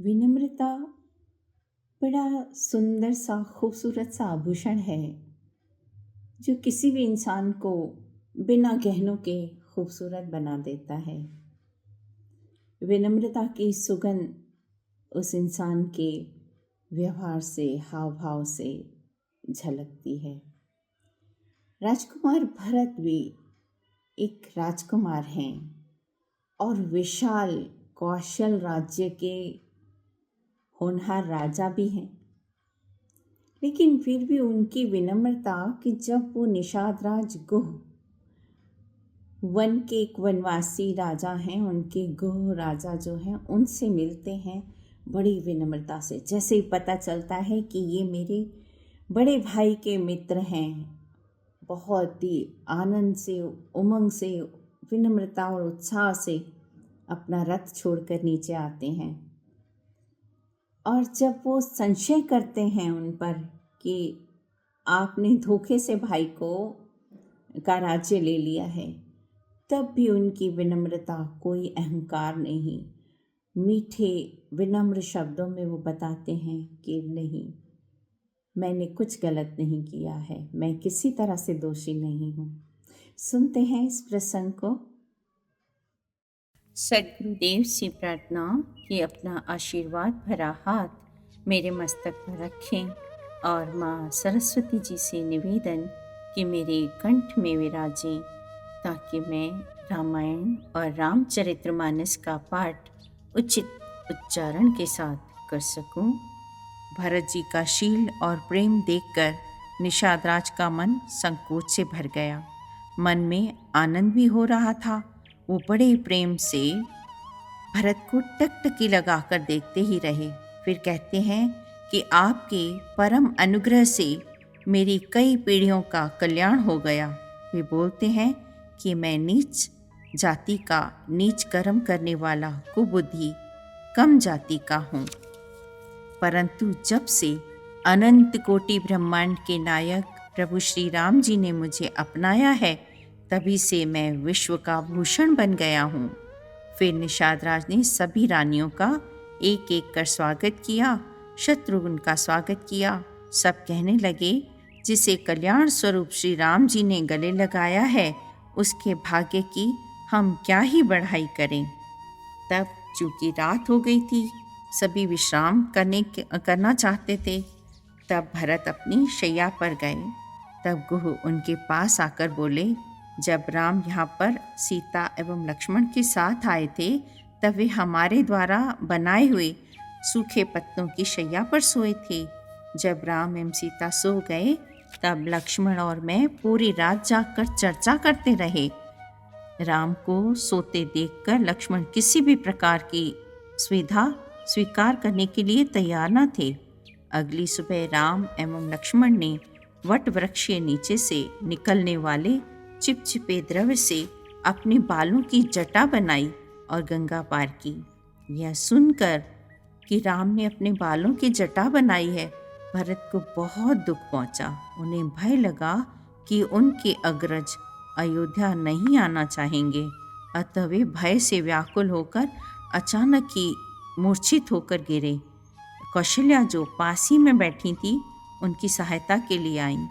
विनम्रता बड़ा सुंदर सा खूबसूरत सा आभूषण है जो किसी भी इंसान को बिना गहनों के खूबसूरत बना देता है। विनम्रता की सुगंध उस इंसान के व्यवहार से, हाव भाव से झलकती है। राजकुमार भरत भी एक राजकुमार हैं और विशाल कौशल राज्य के होनहार राजा भी हैं, लेकिन फिर भी उनकी विनम्रता कि जब वो निषाद राज गुह वन के एक वनवासी राजा हैं, उनके गुह राजा जो हैं उनसे मिलते हैं बड़ी विनम्रता से। जैसे ही पता चलता है कि ये मेरे बड़े भाई के मित्र हैं, बहुत ही आनंद से, उमंग से, विनम्रता और उत्साह से अपना रथ छोड़कर नीचे आते हैं। और जब वो संशय करते हैं उन पर कि आपने धोखे से भाई का राज्य ले लिया है, तब भी उनकी विनम्रता, कोई अहंकार नहीं, मीठे विनम्र शब्दों में वो बताते हैं कि नहीं, मैंने कुछ गलत नहीं किया है, मैं किसी तरह से दोषी नहीं हूँ। सुनते हैं इस प्रसंग को। सद्गुरुदेव से प्रार्थना कि अपना आशीर्वाद भरा हाथ मेरे मस्तक पर रखें और माँ सरस्वती जी से निवेदन कि मेरे कंठ में विराजें, ताकि मैं रामायण और रामचरितमानस का पाठ उचित उच्चारण के साथ कर सकूं। भरत जी का शील और प्रेम देखकर निषाद राज का मन संकोच से भर गया। मन में आनंद भी हो रहा था। वो बड़े प्रेम से भरत को टकटकी लगाकर देखते ही रहे। फिर कहते हैं कि आपके परम अनुग्रह से मेरी कई पीढ़ियों का कल्याण हो गया। वे बोलते हैं कि मैं नीच जाति का, नीच कर्म करने वाला, कुबुद्धि, कम जाति का हूँ, परंतु जब से अनंत कोटि ब्रह्मांड के नायक प्रभु श्री राम जी ने मुझे अपनाया है, तभी से मैं विश्व का भूषण बन गया हूँ। फिर निषाद राज ने सभी रानियों का एक एक कर स्वागत किया, शत्रुघ्न का स्वागत किया। सब कहने लगे, जिसे कल्याण स्वरूप श्री राम जी ने गले लगाया है, उसके भाग्य की हम क्या ही बढ़ाई करें। तब चूंकि रात हो गई थी, सभी विश्राम करना चाहते थे। तब भरत अपनी शैया पर गए। तब गुह उनके पास आकर बोले, जब राम यहाँ पर सीता एवं लक्ष्मण के साथ आए थे, तब वे हमारे द्वारा बनाए हुए सूखे पत्तों की शैया पर सोए थे। जब राम एवं सीता सो गए, तब लक्ष्मण और मैं पूरी रात जागकर चर्चा करते रहे। राम को सोते देखकर लक्ष्मण किसी भी प्रकार की सुविधा स्वीकार करने के लिए तैयार न थे। अगली सुबह राम एवं लक्ष्मण ने वट वृक्ष के नीचे से निकलने वाले चिपचिपे द्रव्य से अपने बालों की जटा बनाई और गंगा पार की। यह सुनकर कि राम ने अपने बालों की जटा बनाई है, भरत को बहुत दुख पहुंचा। उन्हें भय लगा कि उनके अग्रज अयोध्या नहीं आना चाहेंगे, अतः वे भय से व्याकुल होकर अचानक ही मूर्छित होकर गिरे। कौशल्या जो पास ही में बैठी थी, उनकी सहायता के लिए आईं।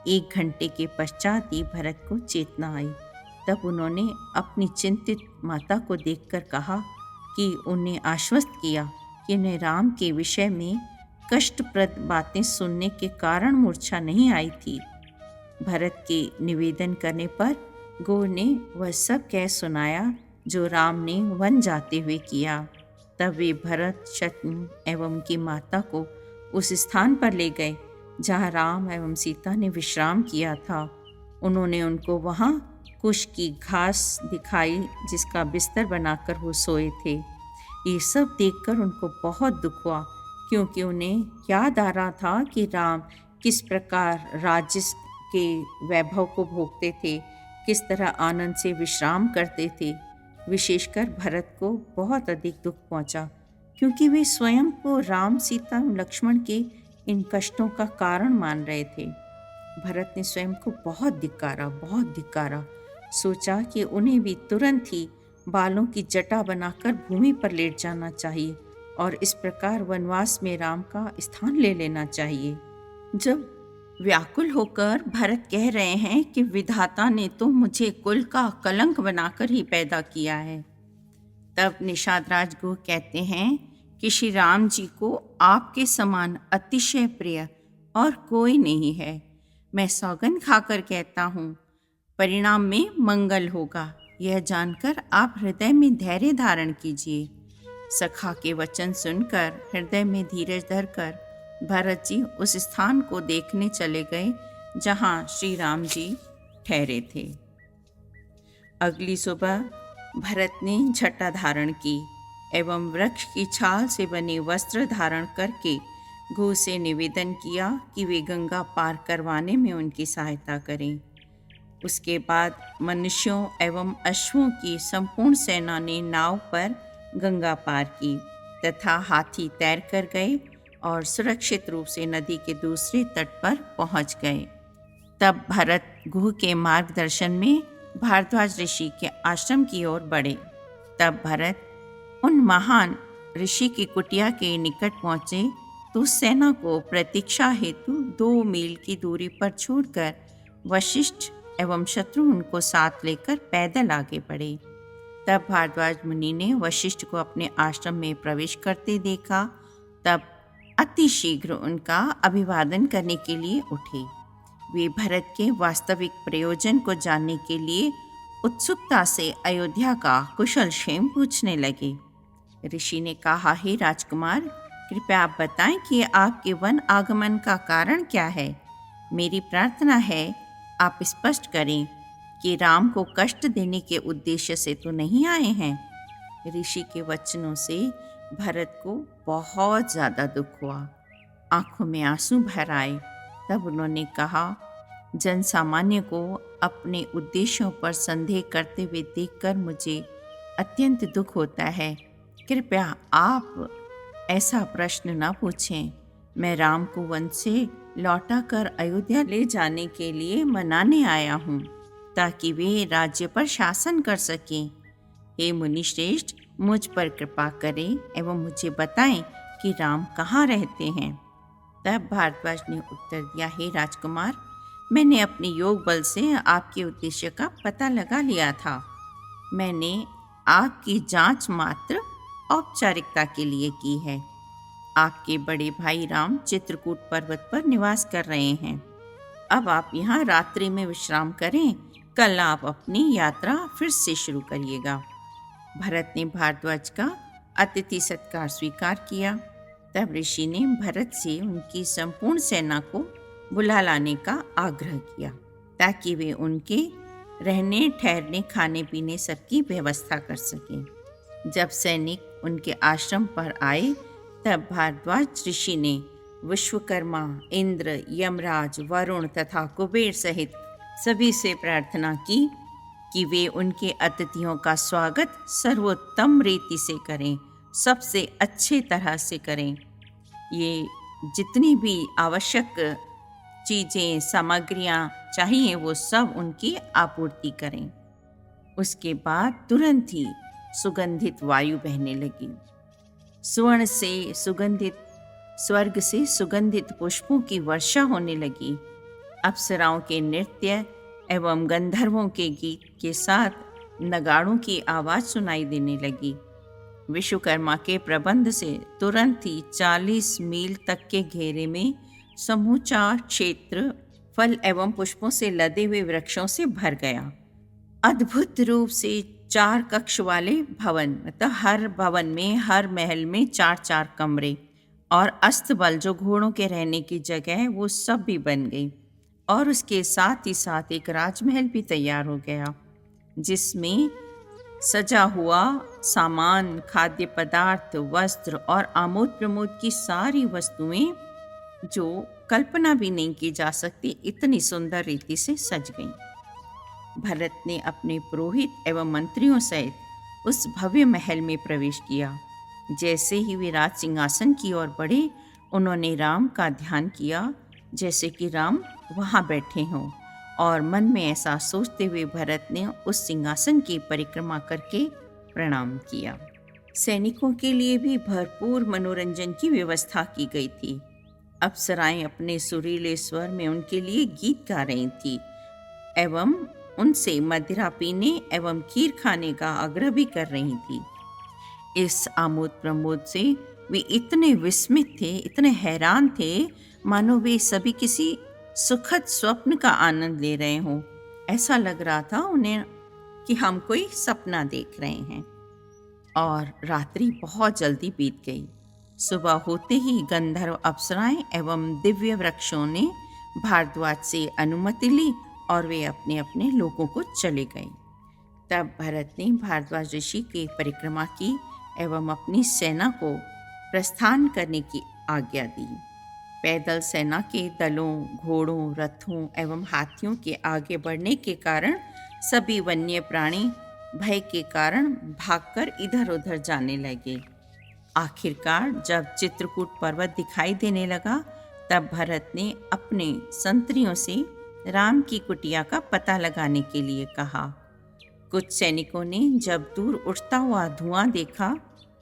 1 घंटे के पश्चात ही भरत को चेतना आई। तब उन्होंने अपनी चिंतित माता को देखकर कहा कि उन्हें आश्वस्त किया कि उन्हें राम के विषय में कष्टप्रद बातें सुनने के कारण मूर्छा नहीं आई थी। भरत के निवेदन करने पर गो ने वह सब कह सुनाया जो राम ने वन जाते हुए किया। तब वे भरत, शत्रुघ्न एवं उनकी माता को उस स्थान पर ले गए जहाँ राम एवं सीता ने विश्राम किया था। उन्होंने उनको वहाँ कुश की घास दिखाई, जिसका बिस्तर बनाकर वो सोए थे। ये सब देखकर उनको बहुत दुख हुआ, क्योंकि उन्हें याद आ रहा था कि राम किस प्रकार राज्य के वैभव को भोगते थे, किस तरह आनंद से विश्राम करते थे। विशेषकर भरत को बहुत अधिक दुख पहुंचा, क्योंकि वे स्वयं को राम, सीता एवं लक्ष्मण के इन कष्टों का कारण मान रहे थे। भरत ने स्वयं को बहुत धिक्कारा। सोचा कि उन्हें भी तुरंत ही बालों की जटा बनाकर भूमि पर लेट जाना चाहिए, और इस प्रकार वनवास में राम का स्थान ले लेना चाहिए। जब व्याकुल होकर भरत कह रहे हैं कि विधाता ने तो मुझे कुल का कलंक बनाकर ही पैदा किया है, तब निषाद राज गुह कहते हैं कि श्री राम जी को आपके समान अतिशय प्रिय और कोई नहीं है। मैं सौगंध खाकर कहता हूँ, परिणाम में मंगल होगा। यह जानकर आप हृदय में धैर्य धारण कीजिए। सखा के वचन सुनकर हृदय में धीरज धरकर भरत जी उस स्थान को देखने चले गए जहाँ श्री राम जी ठहरे थे। अगली सुबह भरत ने झटा धारण की एवं वृक्ष की छाल से बने वस्त्र धारण करके गुह से निवेदन किया कि वे गंगा पार करवाने में उनकी सहायता करें। उसके बाद मनुष्यों एवं अश्वों की संपूर्ण सेना ने नाव पर गंगा पार की तथा हाथी तैर कर गए और सुरक्षित रूप से नदी के दूसरे तट पर पहुंच गए। तब भरत गुह के मार्गदर्शन में भारद्वाज ऋषि के आश्रम की ओर बढ़े। तब भरत उन महान ऋषि की कुटिया के निकट पहुंचे तो सेना को प्रतीक्षा हेतु 2 मील की दूरी पर छोड़कर वशिष्ठ एवं शत्रुघ्न को साथ लेकर पैदल आगे बढ़े। तब भारद्वाज मुनि ने वशिष्ठ को अपने आश्रम में प्रवेश करते देखा। तब अति शीघ्र उनका अभिवादन करने के लिए उठे। वे भरत के वास्तविक प्रयोजन को जानने के लिए उत्सुकता से अयोध्या का कुशल क्षेम पूछने लगे। ऋषि ने कहा, हे राजकुमार, कृपया आप बताएं कि आपके वन आगमन का कारण क्या है। मेरी प्रार्थना है आप स्पष्ट करें कि राम को कष्ट देने के उद्देश्य से तो नहीं आए हैं। ऋषि के वचनों से भरत को बहुत ज़्यादा दुख हुआ, आंखों में आंसू भर आए। तब उन्होंने कहा, जन सामान्य को अपने उद्देश्यों पर संदेह करते हुए देखकर मुझे अत्यंत दुख होता है। कृपया आप ऐसा प्रश्न न पूछें। मैं राम को वन से लौटाकर अयोध्या ले जाने के लिए मनाने आया हूँ ताकि वे राज्य पर शासन कर सकें। हे मुनिश्रेष्ठ, मुझ पर कृपा करें एवं मुझे बताएं कि राम कहाँ रहते हैं। तब भारद्वाज ने उत्तर दिया, हे राजकुमार, मैंने अपने योग बल से आपके उद्देश्य का पता लगा लिया था। मैंने आपकी जांच मात्र औपचारिकता के लिए की है। आपके बड़े भाई राम चित्रकूट पर्वत पर निवास कर रहे हैं। अब आप यहाँ रात्रि में विश्राम करें, कल आप अपनी यात्रा फिर से शुरू करिएगा। भरत ने भारद्वाज का अतिथि सत्कार स्वीकार किया। तब ऋषि ने भरत से उनकी संपूर्ण सेना को बुला लाने का आग्रह किया ताकि वे उनके रहने ठहरने खाने पीने सबकी व्यवस्था कर सकें। जब सैनिक उनके आश्रम पर आए तब भारद्वाज ऋषि ने विश्वकर्मा, इंद्र, यमराज, वरुण तथा कुबेर सहित सभी से प्रार्थना की कि वे उनके अतिथियों का स्वागत सर्वोत्तम रीति से करें, सबसे अच्छे तरह से करें। ये जितनी भी आवश्यक चीज़ें, सामग्रियाँ चाहिए वो सब उनकी आपूर्ति करें। उसके बाद तुरंत ही सुगंधित वायु बहने लगी। स्वर्ण से सुगंधित स्वर्ग से सुगंधित पुष्पों की वर्षा होने लगी। अप्सराओं के नृत्य एवं गंधर्वों के गीत के साथ नगाड़ों की आवाज़ सुनाई देने लगी। विश्वकर्मा के प्रबंध से तुरंत ही 40 मील तक के घेरे में समूचा क्षेत्र फल एवं पुष्पों से लदे हुए वृक्षों से भर गया। अद्भुत रूप से 4 कक्ष वाले भवन, मतलब हर भवन में, हर महल में 4-4 कमरे और अस्तबल जो घोड़ों के रहने की जगह है वो सब भी बन गई। और उसके साथ ही साथ एक राजमहल भी तैयार हो गया जिसमें सजा हुआ सामान, खाद्य पदार्थ, वस्त्र और आमोद प्रमोद की सारी वस्तुएं जो कल्पना भी नहीं की जा सकती इतनी सुंदर रीति से सज गईं। भरत ने अपने पुरोहित एवं मंत्रियों सहित उस भव्य महल में प्रवेश किया। जैसे ही वे राज सिंहासन की ओर बढ़े, उन्होंने राम का ध्यान किया जैसे कि राम वहाँ बैठे हों, और मन में ऐसा सोचते हुए भरत ने उस सिंहासन की परिक्रमा करके प्रणाम किया। सैनिकों के लिए भी भरपूर मनोरंजन की व्यवस्था की गई थी। अप्सराएं अपने सुरीले स्वर में उनके लिए गीत गा रही थी एवं उनसे मदिरा पीने एवं खीर खाने का आग्रह भी कर रही थी। इस आमोद प्रमोद से वे इतने विस्मित थे, इतने हैरान थे, मानो वे सभी किसी सुखद स्वप्न का आनंद ले रहे हों। ऐसा लग रहा था उन्हें कि हम कोई सपना देख रहे हैं। और रात्रि बहुत जल्दी बीत गई। सुबह होते ही गंधर्व अप्सराएं एवं दिव्य वृक्षों ने भारद्वाज से अनुमति ली और वे अपने अपने लोगों को चले गए। तब भरत ने भारद्वाज ऋषि की परिक्रमा की एवं अपनी सेना को प्रस्थान करने की आज्ञा दी। पैदल सेना के दलों, घोड़ों, रथों एवं हाथियों के आगे बढ़ने के कारण सभी वन्य प्राणी भय के कारण भागकर इधर उधर जाने लगे। आखिरकार जब चित्रकूट पर्वत दिखाई देने लगा, तब भरत ने अपने संतरियों से राम की कुटिया का पता लगाने के लिए कहा। कुछ सैनिकों ने जब दूर उठता हुआ धुआं देखा,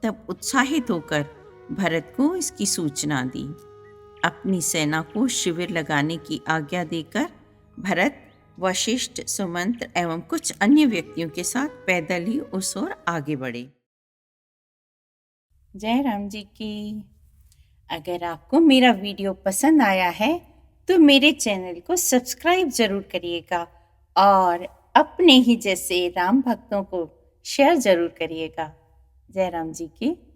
तब उत्साहित होकर भरत को इसकी सूचना दी। अपनी सेना को शिविर लगाने की आज्ञा देकर भरत वशिष्ठ, सुमंत्र एवं कुछ अन्य व्यक्तियों के साथ पैदल ही उस ओर आगे बढ़े। जय राम जी की। अगर आपको मेरा वीडियो पसंद आया है तो मेरे चैनल को सब्सक्राइब जरूर करिएगा और अपने ही जैसे राम भक्तों को शेयर जरूर करिएगा। जय राम जी की।